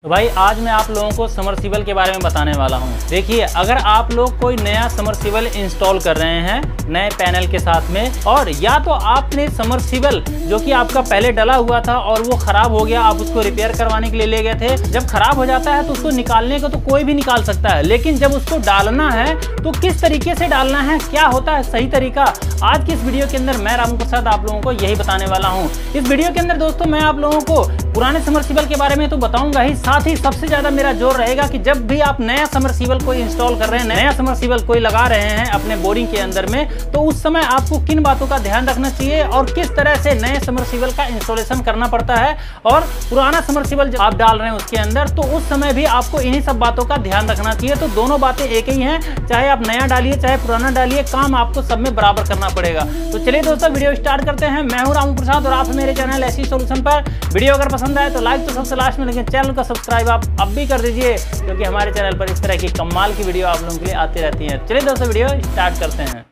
तो भाई आज मैं आप लोगों को समरसीबल के बारे में बताने वाला हूँ। देखिए, अगर आप लोग कोई नया समरसीबल इंस्टॉल कर रहे हैं नए पैनल के साथ में, और या तो आपने समरसीबल जो कि आपका पहले डला हुआ था और वो खराब हो गया, आप उसको रिपेयर करवाने के लिए ले गए थे। जब खराब हो जाता है तो उसको निकालने को तो कोई भी निकाल सकता है, लेकिन जब उसको डालना है तो किस तरीके से डालना है, क्या होता है सही तरीका, आज की इस वीडियो के अंदर मैं रामू प्रसाद आप लोगों को यही बताने वाला हूँ। इस वीडियो के अंदर दोस्तों मैं आप लोगों को पुराने समरसीबल के बारे में तो बताऊंगा ही, साथ ही सबसे ज्यादा मेरा जोर रहेगा कि जब भी आप नया समरसीबल कोई इंस्टॉल कर रहे हैं, नया समरसीबल कोई लगा रहे हैं अपने बोरिंग के अंदर में, तो उस समय आपको किन बातों का ध्यान रखना चाहिए और किस तरह से नए समरसीबल का इंस्टॉलेशन करना पड़ता है, और पुराना समरसीबल जब आप डाल रहे हैं उसके अंदर तो उस समय भी आपको इन्हीं सब बातों का ध्यान रखना चाहिए। तो दोनों बातें एक ही हैं, चाहे आप नया डालिए चाहे पुराना डालिए, काम आपको सब में बराबर करना पड़ेगा। तो चलिए दोस्तों वीडियो स्टार्ट करते हैं। मैं हूं रामू प्रसाद और आप मेरे चैनल एसी सॉल्यूशन पर। वीडियो अगर पसंद आए तो लाइक तो सबसे लास्ट में, लेकिन चैनल का सब्सक्राइब आप अब भी कर दीजिए, क्योंकि हमारे चैनल पर इस तरह की कमाल की वीडियो आप लोगों के लिए आती रहती हैं। चलिए दोस्तों वीडियो स्टार्ट करते हैं।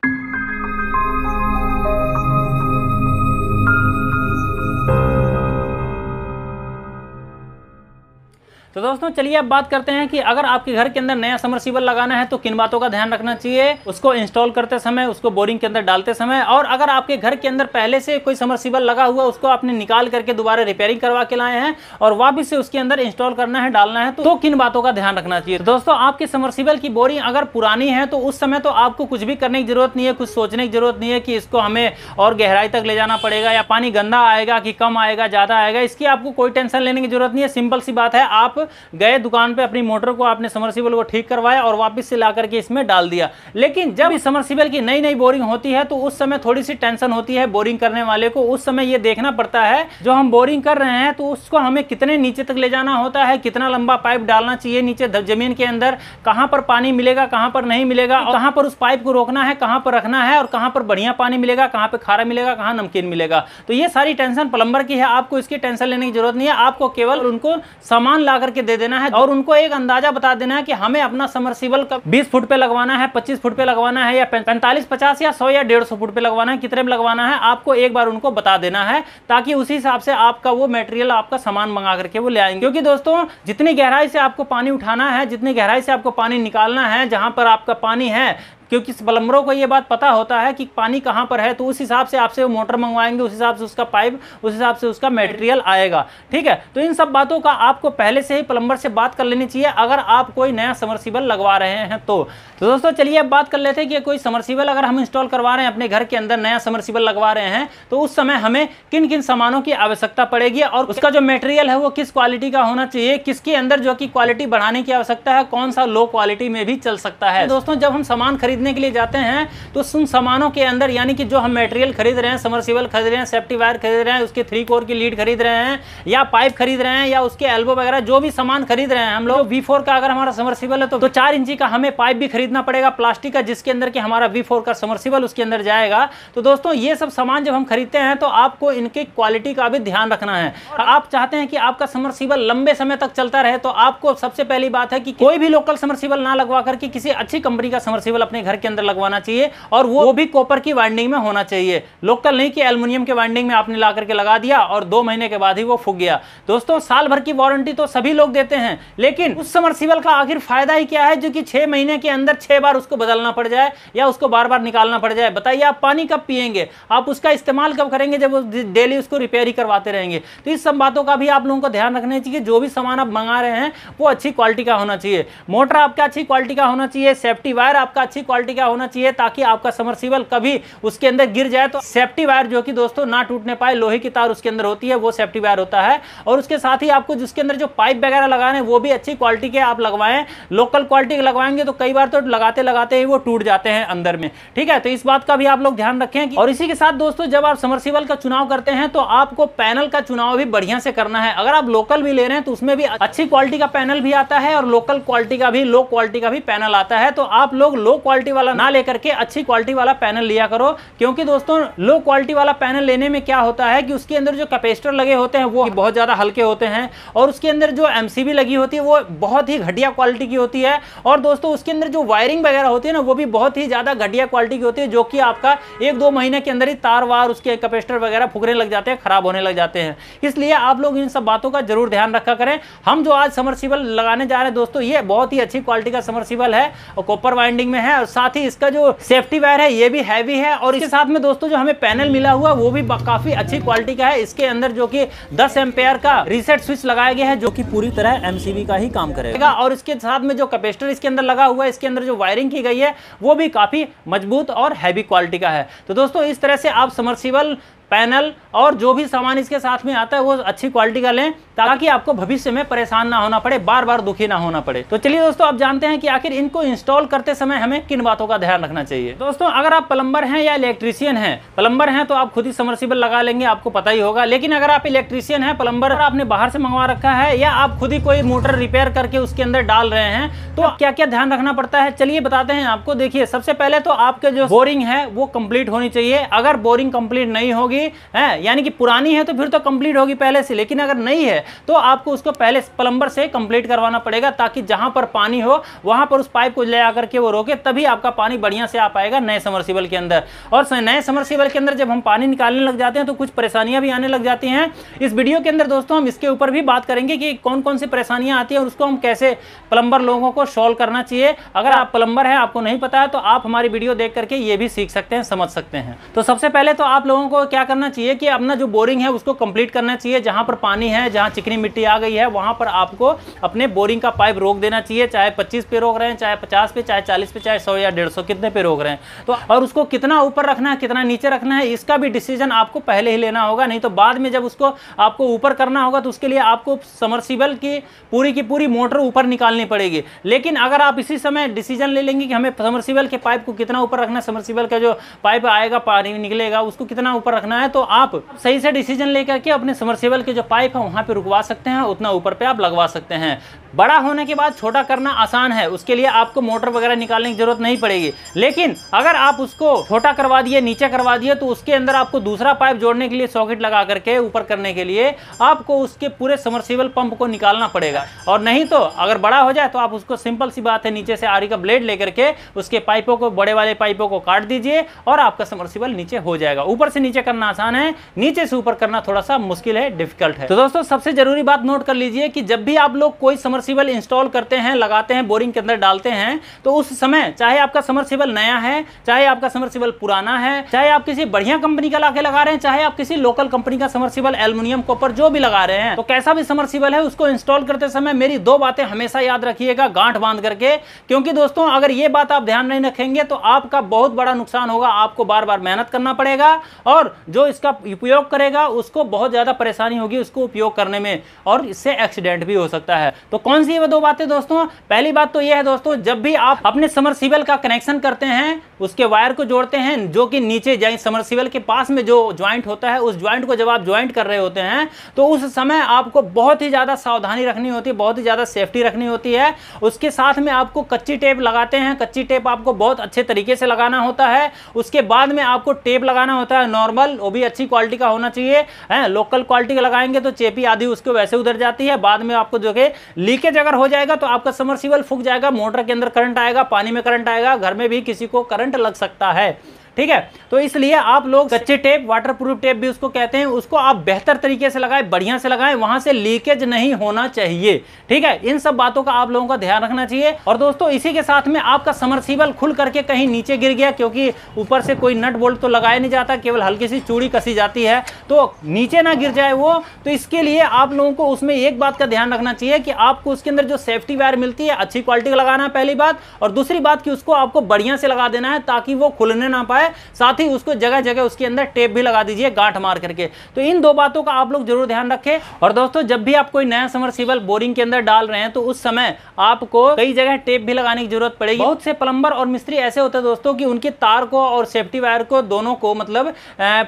तो दोस्तों चलिए अब बात करते हैं कि अगर आपके घर के अंदर नया समरसीबल लगाना है तो किन बातों का ध्यान रखना चाहिए, उसको इंस्टॉल करते समय, उसको बोरिंग के अंदर डालते समय, और अगर आपके घर के अंदर पहले से कोई समरसीबल लगा हुआ उसको आपने निकाल करके दोबारा रिपेयरिंग करवा के लाए हैं और वापस से उसके अंदर इंस्टॉल करना है, डालना है, तो किन बातों का ध्यान रखना चाहिए। तो दोस्तों आपके समरसीबल की बोरिंग अगर पुरानी है तो उस समय तो आपको कुछ भी करने की जरूरत नहीं है, कुछ सोचने की जरूरत नहीं है कि इसको हमें और गहराई तक ले जाना पड़ेगा या पानी गंदा आएगा कि कम आएगा, ज्यादा आएगा, इसकी आपको कोई टेंशन लेने की जरूरत नहीं है। सिंपल सी बात है, आप गए दुकान पे अपनी मोटर को, आपने समरसीबल को ठीक करवाया और वापस से ला करके इसमें डाल दिया। लेकिन जब इस समरसीबल की नई नई बोरिंग होती है तो उस समय थोड़ी सी टेंशन होती है बोरिंग करने वाले को। उस समय ये देखना पड़ता है जो हम बोरिंग कर रहे हैं तो उसको हमें कितने नीचे तक ले जाना होता है, कितना लंबा पाइप डालना चाहिए नीचे जमीन के अंदर, कहां पर पानी मिलेगा कहां पर नहीं मिलेगा, और कहां पर उस पाइप को रोकना है, कहां पर रखना है, और कहां पर बढ़िया पानी मिलेगा, कहां पर खारा मिलेगा, कहां नमकीन मिलेगा। तो ये सारी टेंशन प्लम्बर की है, आपको इसकी टेंशन लेने की जरूरत नहीं है। आपको केवल उनको सामान ला करके दे देना है और उनको एक अंदाजा बता देना है कि हमें अपना समरसीबल 20 फुट पे लगवाना है, 25 फुट पे लगवाना है, या 45, 50 या 100 या 150 फुट पे लगवाना है, कितने में लगवाना है, आपको एक बार उनको बता देना है, ताकि उसी हिसाब से आपका वो मटेरियल, आपका सामान मंगा करके वो ले आएंगे। क्योंकि दोस्तों जितनी गहराई से आपको पानी उठाना है, जितनी गहराई से आपको पानी निकालना है, जहां पर आपका पानी है, क्योंकि प्लम्बरों को ये बात पता होता है कि पानी कहाँ पर है, तो उस हिसाब से आपसे वो मोटर मंगवाएंगे, उस हिसाब से उसका पाइप, उस हिसाब से उसका मटेरियल आएगा। ठीक है, तो इन सब बातों का आपको पहले से ही प्लम्बर से बात कर लेनी चाहिए अगर आप कोई नया समरसीबल लगवा रहे हैं तो दोस्तों चलिए अब बात कर लेते हैं कि कोई समरसीबल अगर हम इंस्टॉल करवा रहे हैं अपने घर के अंदर, नया समरसीबल लगवा रहे हैं, तो उस समय हमें किन किन सामानों की आवश्यकता पड़ेगी और उसका जो मटेरियल है वो किस क्वालिटी का होना चाहिए, किसके अंदर जो कि क्वालिटी बढ़ाने की आवश्यकता है, कौन सा लो क्वालिटी में भी चल सकता है। दोस्तों जब हम सामान खरीदने के लिए जाते हैं तो उन सामानों के अंदर, यानी कि जो हम मटेरियल खरीद रहे हैं, समरसीबल खरीद रहे हैं, सेफ्टी वायर खरीद रहे हैं, उसके 3 कोर की लीड खरीद रहे हैं, या पाइप खरीद रहे हैं, या उसके एल्बो वगैरह जो भी सामान खरीद रहे हैं हम लोग, V4 का अगर हमारा समरसीबल है तो 4 इंची का हमें पाइप भी खरीदना पड़ेगा प्लास्टिक का, जिसके अंदर कि हमारा V4 का समरसीबल उसके अंदर जाएगा। तो दोस्तों ये सब सामान जब हम खरीदते हैं तो आपको इनकी क्वालिटी का भी ध्यान रखना है। आप चाहते हैं कि आपका समरसीबल लंबे समय तक चलता रहे तो आपको सबसे पहली बात है कि कोई भी लोकल समरसीबल ना लगवा करके किसी अच्छी कंपनी का समरसीबल अपने घर के अंदर लगवाना चाहिए, और वो भी कॉपर की वाइंडिंग में होना चाहिए, लोकल नहीं कि एल्युमिनियम के वाइंडिंग में आपने ला करके लगा दिया और 2 महीने के बाद ही वो फूक गया। दोस्तों साल भर की वारंटी तो सभी लोग देते हैं, लेकिन उस समरसीबल का आखिर फायदा ही क्या है जो कि 6 महीने के अंदर 6 बार उसको बदलना पड़ जाए या उसको बार बार निकालना पड़ जाए। बताइए आप पानी कब पिएंगे, आप उसका इस्तेमाल कब करेंगे, जब डेली उसको रिपेयर ही करवाते रहेंगे। तो इस सब बातों का भी आप लोगों को ध्यान रखना चाहिए। जो भी सामान आप मंगा रहे हैं वो अच्छी क्वालिटी का होना चाहिए, मोटर आपका अच्छी क्वालिटी का होना चाहिए, सेफ्टी वायर आपका अच्छी क्वालिटी का होना चाहिए, ताकि आपका समरसीबल कभी उसके अंदर गिर जाए तो सेफ्टी वायर जो कि दोस्तों ना टूटने पाए, लोहे की तार उसके अंदर होती है, वो सेफ्टी वायर होता है। और उसके साथ ही आपको जिसके अंदर जो पाइप वगैरह लगाने वो भी अच्छी क्वालिटी के आप लगवाएं। लोकल क्वालिटी के लगवाएंगे तो कई बार तो लगाते लगाते ही वो टूट जाते हैं अंदर में। ठीक है, तो इस बात का भी आप लोग ध्यान रखें। और इसी के साथ दोस्तों जब आप समरसीबल का चुनाव करते हैं तो आपको पैनल का चुनाव भी बढ़िया से करना है। अगर आप लोकल भी ले रहे हैं तो उसमें भी अच्छी क्वालिटी का पैनल भी आता है और लोकल क्वालिटी का भी, लो क्वालिटी का भी पैनल आता है। तो आप लोग लो क्वालिटी क्वालिटी वाला ना लेकर के अच्छी क्वालिटी वाला पैनल लिया करो, क्योंकि दोस्तों लो क्वालिटी वाला पैनल लेने में क्या होता है कि उसके अंदर जो कैपेसिटर लगे होते हैं वो बहुत ज्यादा हल्के होते हैं, और उसके अंदर जो एमसीबी लगी होती है वो बहुत ही घटिया क्वालिटी की होती है, और दोस्तों उसके अंदर जो वायरिंग वगैरह होती है ना वो भी बहुत ही ज्यादा घटिया क्वालिटी की होती है, जो कि आपका 1-2 महीने के अंदर ही तार वार उसके कैपेसिटर वगैरह फुकने लग जाते हैं, खराब होने लग जाते हैं। इसलिए आप लोग इन सब बातों का जरूर ध्यान रखा करें। हम जो आज समरसीबल लगाने जा रहे हैं दोस्तों, ये बहुत ही अच्छी क्वालिटी का समरसीबल है और कॉपर वाइंडिंग में है, और साथ ही इसका जो सेफ्टी वायर है ये भी हैवी है, और इसके साथ में दोस्तों जो हमें पैनल मिला हुआ वो भी काफी अच्छी क्वालिटी का है। इसके अंदर जो कि 10 एम्पेयर का रीसेट स्विच लगाया गया है, जो कि पूरी तरह एमसीबी का ही काम करेगा, और इसके साथ में जो कैपेसिटर इसके अंदर लगा हुआ है, इसके अंदर जो वायरिंग की गई है वो भी काफी मजबूत और हैवी क्वालिटी का है। तो दोस्तों इस तरह से आप समरसीबल, पैनल और जो भी सामान इसके साथ में आता है वो अच्छी क्वालिटी का लें, ताकि आपको भविष्य में परेशान ना होना पड़े, बार बार दुखी ना होना पड़े। तो चलिए दोस्तों आप जानते हैं कि आखिर इनको इंस्टॉल करते समय हमें किन बातों का ध्यान रखना चाहिए। दोस्तों अगर आप प्लम्बर हैं या इलेक्ट्रीशियन हैं, प्लम्बर हैं तो आप खुद ही समरसीबल लगा लेंगे, आपको पता ही होगा। लेकिन अगर आप इलेक्ट्रीशियन हैं, प्लम्बर आपने बाहर से मंगवा रखा है, या आप खुद ही कोई मोटर रिपेयर करके उसके अंदर डाल रहे हैं, तो क्या क्या ध्यान रखना पड़ता है चलिए बताते हैं आपको। देखिए सबसे पहले तो आपके जो बोरिंग है वो कंप्लीट होनी चाहिए। अगर बोरिंग कंप्लीट नहीं होगी है, यानी कि पुरानी है, तो फिर तो कंप्लीट होगी पहले से, लेकिन अगर नहीं है तो आपको उसको पहले प्लम्बर से कंप्लीट करवाना पड़ेगा, ताकि जहां पर पानी हो वहां पर उस पाइप को ले आकर के वो रोके, तभी आपका पानी बढ़िया से आ पाएगा नए समरसीबल के अंदर। और नए समरसीबल के अंदर जब हम पानी निकालने लग जाते हैं तो कुछ परेशानियां भी आने लग जाती हैं। इस वीडियो के अंदर दोस्तों हम इसके ऊपर भी बात करेंगे कि कौन कौन सी परेशानियां आती है और उसको हम कैसे प्लम्बर लोगों को सॉल्व करना चाहिए। अगर आप प्लम्बर है, आपको नहीं पता है, तो आप हमारी वीडियो देख करके ये भी सीख सकते हैं, समझ सकते हैं। तो सबसे पहले तो आप लोगों को क्या करना चाहिए कि अपना जो बोरिंग है उसको कंप्लीट करना चाहिए। जहां पर पानी है, जहां चिकनी मिट्टी आ गई है, वहां पर आपको अपने बोरिंग का पाइप रोक देना चाहिए, चाहे 25 पे रोक रहे हैं, चाहे 50 पे, चाहे 40 पे, चाहे 100 या 150, कितने पे रोक रहे हैं। तो और उसको कितना ऊपर रखना है, कितना नीचे रखना है, इसका भी डिसीजन आपको पहले ही लेना होगा, नहीं तो बाद में जब उसको आपको ऊपर करना होगा तो उसके लिए आपको समरसीबल की पूरी मोटर ऊपर निकालनी पड़ेगी। लेकिन अगर आप इसी समय डिसीजन ले लेंगे कि हमें समरसीबल के पाइप को कितना ऊपर रखना है, समरसीबल का जो पाइप आएगा, पानी निकलेगा, उसको कितना ऊपर रखना है, तो आप सही से डिसीजन लेकर के अपने समरसीबल के जो पाइप है वहां पे रुकवा सकते हैं, उतना ऊपर पे आप लगवा सकते हैं। बड़ा होने के बाद छोटा करना आसान है, उसके लिए आपको मोटर वगैरह निकालने की जरूरत नहीं पड़ेगी। लेकिन अगर आप उसको छोटा करवा दिए, नीचे करवा दिए, तो उसके अंदर आपको दूसरा पाइप जोड़ने के लिए सॉकेट लगा करके ऊपर करने के लिए आपको उसके पूरे समरसीबल पंप को निकालना पड़ेगा। और नहीं तो अगर बड़ा हो जाए तो आप उसको, सिंपल सी बात है, नीचे से आरी का ब्लेड लेकर के उसके पाइपों को, बड़े वाले पाइपों को काट दीजिए और आपका समरसीबल नीचे हो जाएगा। ऊपर से नीचे करना आसान है, नीचे से ऊपर करना थोड़ा सा मुश्किल है, डिफिकल्ट है। तो दोस्तों सबसे जरूरी बात नोट कर लीजिए कि जब भी आप लोग कोई समरसीबल इंस्टॉल करते हैं, लगाते हैं, बोरिंग के अंदर डालते हैं, तो उस समय चाहे आपका समरसीबल नया है, चाहे आपका समरसीबल पुराना है, चाहे आप किसी बढ़िया कंपनी का लाके लगा रहे हैं, चाहे आप किसी लोकल कंपनी का समरसीबल, एल्युमिनियम, कॉपर जो भी लगा रहे हैं, तो कैसा भी समरसीबल है उसको इंस्टॉल करते समय मेरी 2 बातें हमेशा याद रखिएगा, गांठ बांध करके। क्योंकि दोस्तों अगर ये बात आप ध्यान नहीं रखेंगे तो आपका बहुत बड़ा नुकसान होगा, आपको बार बार मेहनत करना पड़ेगा, और जो इसका उपयोग करेगा उसको बहुत ज्यादा परेशानी होगी उसको उपयोग करने में, और इससे एक्सीडेंट भी हो सकता है। तो कौन सी ये 2 बातें दोस्तों? पहली बात तो ये है दोस्तों, जब भी आप अपने समरसीबल का कनेक्शन करते हैं, उसके वायर को जोड़ते हैं, जो कि नीचे जाए समरसीबल के पास में जो ज्वाइंट होता है, उस ज्वाइंट को जब आप ज्वाइंट कर रहे होते हैं तो उस समय आपको बहुत ही ज्यादा सावधानी रखनी होती है, बहुत ही ज्यादा सेफ्टी रखनी होती है। उसके साथ में आपको कच्ची टेप लगाते हैं, कच्ची टेप आपको बहुत अच्छे तरीके से लगाना होता है। उसके बाद में आपको टेप लगाना होता है नॉर्मल, वो भी अच्छी क्वालिटी का होना चाहिए। लोकल क्वालिटी का लगाएंगे तो चेपी आदि उसको वैसे उधर जाती है, बाद में आपको जो है लीकेज अगर हो जाएगा तो आपका समरसीबल फूक जाएगा, मोटर के अंदर करंट आएगा, पानी में करंट आएगा, घर में भी किसी को करंट लग सकता है। ठीक है, तो इसलिए आप लोग कच्चे टेप, वाटरप्रूफ टेप भी उसको कहते हैं, उसको आप बेहतर तरीके से लगाएं, बढ़िया से लगाएं, वहां से लीकेज नहीं होना चाहिए। ठीक है, इन सब बातों का आप लोगों का ध्यान रखना चाहिए। और दोस्तों इसी के साथ में आपका समरसीबल खुल करके कहीं नीचे गिर गया, क्योंकि ऊपर से कोई नट बोल्ट तो लगाया नहीं जाता, केवल हल्की सी चूड़ी कसी जाती है, तो नीचे ना गिर जाए वो। तो इसके लिए आप लोगों को उसमें एक बात का ध्यान रखना चाहिए कि आपको उसके अंदर जो सेफ्टी वायर मिलती है अच्छी क्वालिटी का लगाना है, पहली बात। और दूसरी बात कि उसको आपको बढ़िया से लगा देना है ताकि वो खुलने ना पाए है, साथ ही उसको जगह जगह उसके अंदर टेप भी लगा दीजिए गांठ मार करके। तो इन दो बातों का आप लोग जरूर ध्यान रखें। और दोस्तों जब भी आप कोई नया समरसीबल बोरिंग के अंदर डाल रहे हैं तो उस समय आपको कई जगह टेप भी लगाने की जरूरत पड़ेगी। बहुत से प्लम्बर और मिस्त्री ऐसे होते हैं दोस्तों कि उनके तार को और सेफ्टी वायर को दोनों को मतलब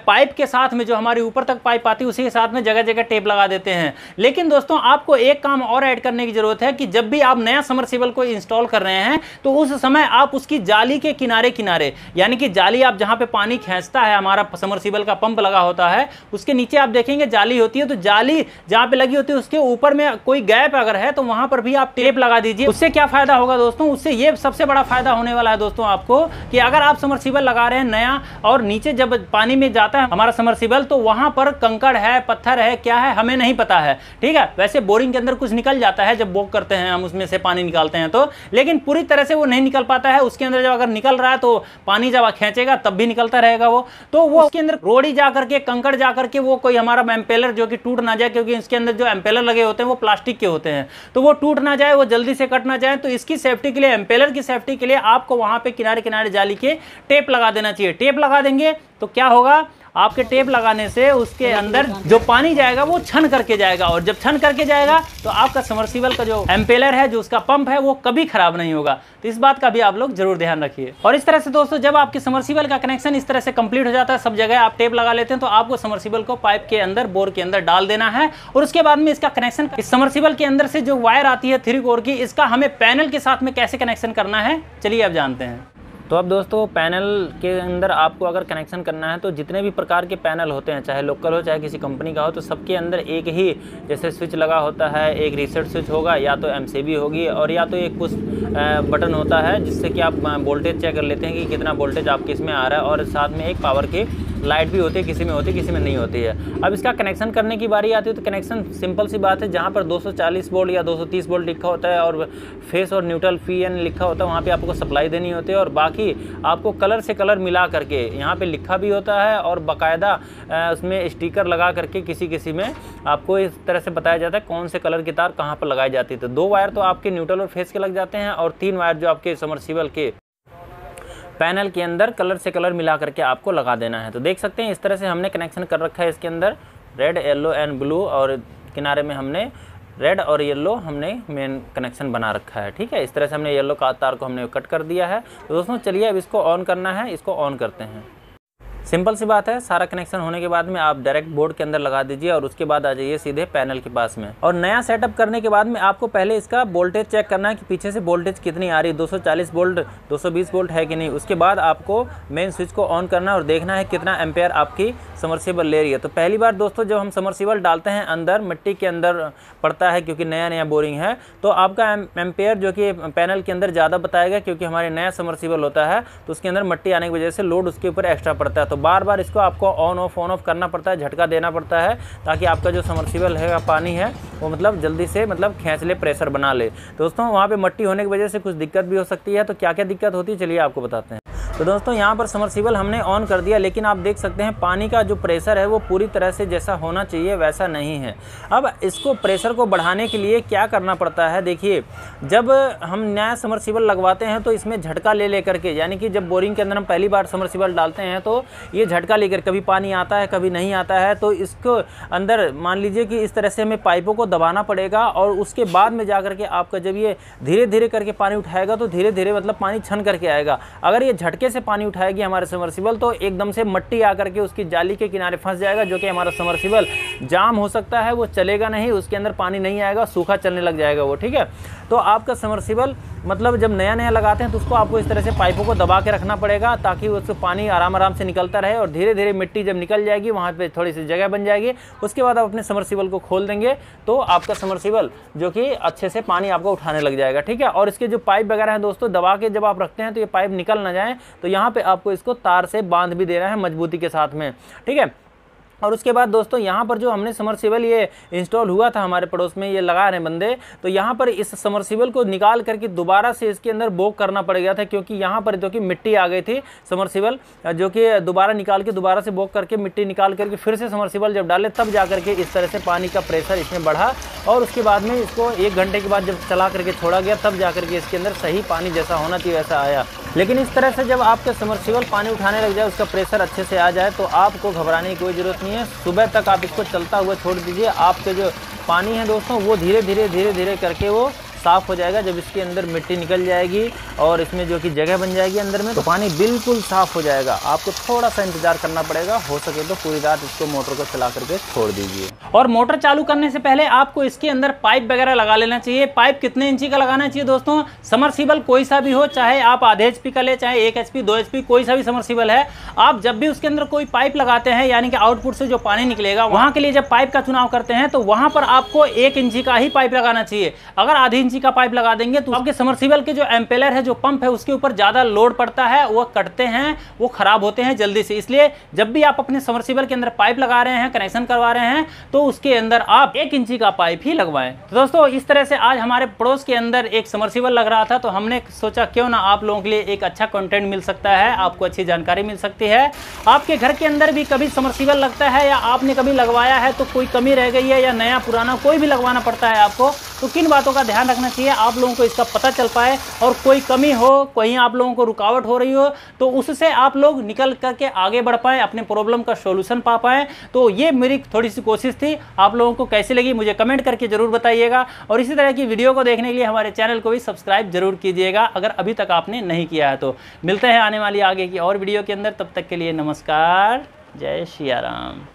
पाइप के साथ में जो हमारी ऊपर तक पाइप आती है उसी के साथ में जगह जगह टेप लगा देते हैं। लेकिन दोस्तों आपको एक काम और ऐड करने की जरूरत है कि जब भी आप नया समरसीबल को इंस्टॉल कर रहे हैं तो उस समय आप उसकी जाली के किनारे किनारे, यानी कि जाली आप जहां पे पानी खींचता है, हमारा समरसीबल का पंप लगा होता है उसके नीचे आप देखेंगे जाली होती है, तो जाली जहां पे लगी होती है उसके ऊपर में कोई गैप अगर है तो वहां पर भी आप टेप लगा दीजिए। उससे क्या फायदा होगा दोस्तों, उससे ये सबसे बड़ा फायदा होने वाला है दोस्तों आपको कि अगर आप समरसीबल लगा रहे हैं नया और नीचे जब पानी में जाता है हमारा समरसीबल तो वहां पर कंकड़ है, पत्थर है, क्या है हमें नहीं पता है, ठीक है। वैसे बोरिंग के अंदर कुछ निकल जाता है जब बोक करते हैं हम, उसमें से पानी निकालते हैं तो, लेकिन पूरी तरह से वो नहीं निकल पाता है। उसके अंदर जब अगर निकल रहा है तो पानी जब खींचेगा तब भी निकलता रहेगा वो, तो वो उसके अंदर रोड़ी जा करके, कंकड़ जा करके वो कोई हमारा एम्पेलर जो कि टूट ना जाए, क्योंकि इसके अंदर जो एम्पेलर लगे होते हैं वो प्लास्टिक के होते हैं, तो वो टूट ना जाए, वो जल्दी से कट ना जाए। तो इसकी सेफ्टी के लिए, एम्पेलर की सेफ्टी के लिए आपको वहां पे किनारे किनारे जाली के टेप लगा देना चाहिए। टेप लगा देंगे तो क्या होगा, आपके टेप लगाने से उसके अंदर जो पानी जाएगा वो छन करके जाएगा, और जब छन करके जाएगा तो आपका समरसीबल का जो एम्पेलर है, जो उसका पंप है, वो कभी खराब नहीं होगा। तो इस बात का भी आप लोग जरूर ध्यान रखिए। और इस तरह से दोस्तों जब आपके समरसीबल का कनेक्शन इस तरह से कंप्लीट हो जाता है, सब जगह आप टेप लगा लेते हैं, तो आपको समरसीबल को पाइप के अंदर, बोर के अंदर डाल देना है। और उसके बाद में इसका कनेक्शन, इस समरसीबल के अंदर से जो वायर आती है 3 कोर की, इसका हमें पैनल के साथ में कैसे कनेक्शन करना है, चलिए अब जानते हैं। तो अब दोस्तों पैनल के अंदर आपको अगर कनेक्शन करना है तो जितने भी प्रकार के पैनल होते हैं, चाहे लोकल हो चाहे किसी कंपनी का हो, तो सबके अंदर एक ही जैसे स्विच लगा होता है, एक रीसेट स्विच होगा, या तो एमसीबी होगी, और या तो एक पुश बटन होता है जिससे कि आप वोल्टेज चेक कर लेते हैं कि कितना वोल्टेज आपके इसमें आ रहा है, और साथ में एक पावर की लाइट भी होती है, किसी में होती है किसी में नहीं होती है। अब इसका कनेक्शन करने की बारी आती है तो कनेक्शन सिंपल सी बात है, जहाँ पर 240 वोल्ट या 230 वोल्ट लिखा होता है और फेस और न्यूट्रल फीएन लिखा होता है, वहाँ पे आपको सप्लाई देनी होती है। और बाकी आपको कलर से कलर मिला करके यहाँ पे लिखा भी होता है, और बाकायदा उसमें स्टिकर लगा करके किसी किसी में आपको इस तरह से बताया जाता है कौन से कलर की तार कहाँ पर लगाई जाती है। तो 2 वायर तो आपके न्यूट्रल और फेस के लग जाते हैं, और 3 वायर जो आपके समरसीबल के पैनल के अंदर कलर से कलर मिला करके आपको लगा देना है। तो देख सकते हैं इस तरह से हमने कनेक्शन कर रखा है इसके अंदर, रेड, येलो एंड ब्लू, और किनारे में हमने रेड और येलो हमने मेन कनेक्शन बना रखा है। ठीक है, इस तरह से हमने येलो का तार को हमने कट कर दिया है। तो दोस्तों चलिए अब इसको ऑन करना है, इसको ऑन करते हैं। सिंपल सी बात है, सारा कनेक्शन होने के बाद में आप डायरेक्ट बोर्ड के अंदर लगा दीजिए और उसके बाद आ जाइए सीधे पैनल के पास में। और नया सेटअप करने के बाद में आपको पहले इसका वोल्टेज चेक करना है कि पीछे से वोल्टेज कितनी आ रही है, 240 वोल्ट 220 वोल्ट है कि नहीं। उसके बाद आपको मेन स्विच को ऑन करना है और देखना है कितना एम्पेयर आपकी समरसीबल ले रही है। तो पहली बार दोस्तों जब हम समरसीबल डालते हैं अंदर, मिट्टी के अंदर पड़ता है क्योंकि नया नया बोरिंग है, तो आपका एम्पेयर जो कि पैनल के अंदर ज़्यादा बताएगा, क्योंकि हमारे नया समरसीबल होता है तो उसके अंदर मिट्टी आने की वजह से लोड उसके ऊपर एक्स्ट्रा पड़ता है। तो बार बार इसको आपको ऑन ऑफ करना पड़ता है, झटका देना पड़ता है, ताकि आपका जो समरसीबल है पानी है वो मतलब जल्दी से मतलब खींच ले, प्रेशर बना ले। दोस्तों वहाँ पे मिट्टी होने की वजह से कुछ दिक्कत भी हो सकती है। तो क्या क्या दिक्कत होती है चलिए आपको बताते हैं। तो दोस्तों यहाँ पर समरसीबल हमने ऑन कर दिया, लेकिन आप देख सकते हैं पानी का जो प्रेशर है वो पूरी तरह से जैसा होना चाहिए वैसा नहीं है। अब इसको प्रेशर को बढ़ाने के लिए क्या करना पड़ता है, देखिए जब हम नया समरसीबल लगवाते हैं तो इसमें झटका ले लेकर के, यानी कि जब बोरिंग के अंदर हम पहली बार समरसीबल डालते हैं तो ये झटका लेकर कभी पानी आता है कभी नहीं आता है, तो इसको अंदर मान लीजिए कि इस तरह से हमें पाइपों को दबाना पड़ेगा, और उसके बाद में जा करके आपका जब ये धीरे धीरे करके पानी उठाएगा तो धीरे धीरे मतलब पानी छन करके आएगा। अगर ये झटके से पानी उठाएगी हमारे समरसीबल तो एकदम से मिट्टी आकर के उसकी जाली के किनारे फंस जाएगा, जो कि हमारा समरसीबल जाम हो सकता है, वो चलेगा नहीं, उसके अंदर पानी नहीं आएगा, सूखा चलने लग जाएगा वो। ठीक है, तो आपका समरसीबल मतलब जब नया नया लगाते हैं तो उसको आपको इस तरह से पाइपों को दबा के रखना पड़ेगा, ताकि उससे पानी आराम आराम से निकलता रहे, और धीरे धीरे मिट्टी जब निकल जाएगी वहाँ पे थोड़ी सी जगह बन जाएगी। उसके बाद आप अपने समरसीबल को खोल देंगे तो आपका समरसीबल जो कि अच्छे से पानी आपको उठाने लग जाएगा। ठीक है, और इसके जो पाइप वगैरह हैं दोस्तों, दबा के जब आप रखते हैं तो ये पाइप निकल ना जाए, तो यहाँ पे आपको इसको तार से बांध भी देना है मजबूती के साथ में। ठीक है, और उसके बाद दोस्तों यहाँ पर जो हमने समरसीबल ये इंस्टॉल हुआ था हमारे पड़ोस में, ये लगा रहे बंदे, तो यहाँ पर इस समरसीबल को निकाल करके दोबारा से इसके अंदर बोक करना पड़ गया था, क्योंकि यहाँ पर जो कि मिट्टी आ गई थी समरसीबल, जो कि दोबारा निकाल के दोबारा से बोक करके मिट्टी निकाल करके फिर से समरसीबल जब डाले तब जा करके इस तरह से पानी का प्रेशर इसमें बढ़ा, और उसके बाद में इसको 1 घंटे के बाद जब चला करके छोड़ा गया तब जा करके इसके अंदर सही पानी जैसा होना चाहिए वैसा आया। लेकिन इस तरह से जब आपके समर्सिबल पानी उठाने लग जाए, उसका प्रेशर अच्छे से आ जाए, तो आपको घबराने की कोई ज़रूरत नहीं है। सुबह तक आप इसको चलता हुआ छोड़ दीजिए। आपके जो पानी है दोस्तों, वो धीरे धीरे करके वो साफ़ हो जाएगा। जब इसके अंदर मिट्टी निकल जाएगी और इसमें जो कि जगह बन जाएगी अंदर में, तो पानी बिल्कुल साफ़ हो जाएगा। आपको थोड़ा सा इंतजार करना पड़ेगा। हो सके तो पूरी रात इसको मोटर को चला करके छोड़ दीजिए। और मोटर चालू करने से पहले आपको इसके अंदर पाइप वगैरह लगा लेना चाहिए। पाइप कितने इंची का लगाना चाहिए दोस्तों? समरसीबल कोई सा भी हो, चाहे आप आधे HP का ले, चाहे 1 HP 2 HP, कोई सा भी समरसीबल है, आप जब भी उसके अंदर कोई पाइप लगाते हैं, यानी कि आउटपुट से जो पानी निकलेगा, वहाँ के लिए जब पाइप का चुनाव करते हैं तो वहाँ पर आपको 1 इंची का ही पाइप लगाना चाहिए। अगर आधी इंची का पाइप लगा देंगे तो आपके समरसीबल के जो एम्पेलर है, जो पंप है, उसके ऊपर ज्यादा लोड पड़ता है, वो कटते हैं, वो खराब होते हैं जल्दी से। इसलिए जब भी आप अपने समरसीबल के अंदर पाइप लगा रहे हैं, कनेक्शन करवा रहे हैं, तो उसके अंदर आप 1 इंची का पाइप ही लगवाएं। तो दोस्तों, इस तरह से आज हमारे पड़ोस के अंदर एक समरसीबल लग रहा था, तो हमने सोचा क्यों ना आप लोगों के लिए एक अच्छा कंटेंट मिल सकता है, आपको अच्छी जानकारी मिल सकती है। आपके घर के अंदर भी कभी समरसीबल लगता है या आपने कभी लगवाया है तो कोई कमी रह गई है, या नया पुराना कोई भी लगवाना पड़ता है आपको, तो किन बातों का ध्यान रखना चाहिए, आप लोगों को इसका पता चल पाए, और कोई कमी हो, कहीं आप लोगों को रुकावट हो रही हो, तो उससे आप लोग निकल करके आगे बढ़ पाएँ, अपने प्रॉब्लम का सॉल्यूशन पा पाएँ। तो ये मेरी थोड़ी सी कोशिश थी। आप लोगों को कैसी लगी मुझे कमेंट करके जरूर बताइएगा, और इसी तरह की वीडियो को देखने के लिए हमारे चैनल को भी सब्सक्राइब जरूर कीजिएगा, अगर अभी तक आपने नहीं किया है तो। मिलते हैं आने वाली आगे की और वीडियो के अंदर, तब तक के लिए नमस्कार, जय सिया राम।